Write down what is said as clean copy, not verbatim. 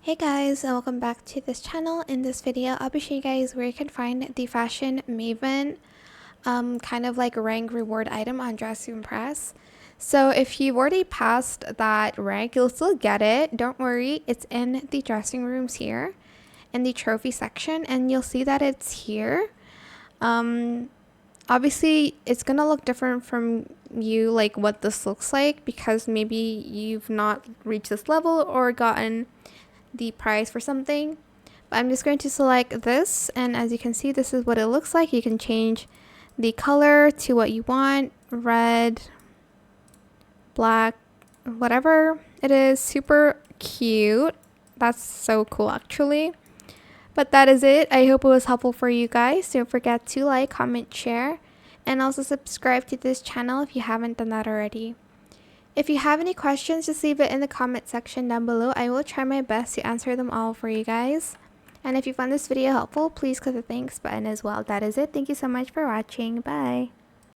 Hey guys, and welcome back to this channel. In this video, I'll be showing you guys where you can find the Fashion Maven kind of like rank reward item on Dress to Impress. So if you've already passed that rank, you'll still get it. Don't worry, it's in the dressing rooms here in the trophy section, and you'll see that it's here. Obviously, it's gonna look different from you, like what this looks like, because maybe you've not reached this level or gotten the price for something. But I'm just going to select this, and as you can see, this is what it looks like. You can change the color to what you want, red, black, whatever it is. Super cute. That's so cool actually. But that is it. I hope it was helpful for you guys. Don't forget to like, comment, share, and also subscribe to this channel if you haven't done that already. If you have any questions, just leave it in the comment section down below. I will try my best to answer them all for you guys. And if you found this video helpful, please click the thanks button as well. That is it. Thank you so much for watching. Bye.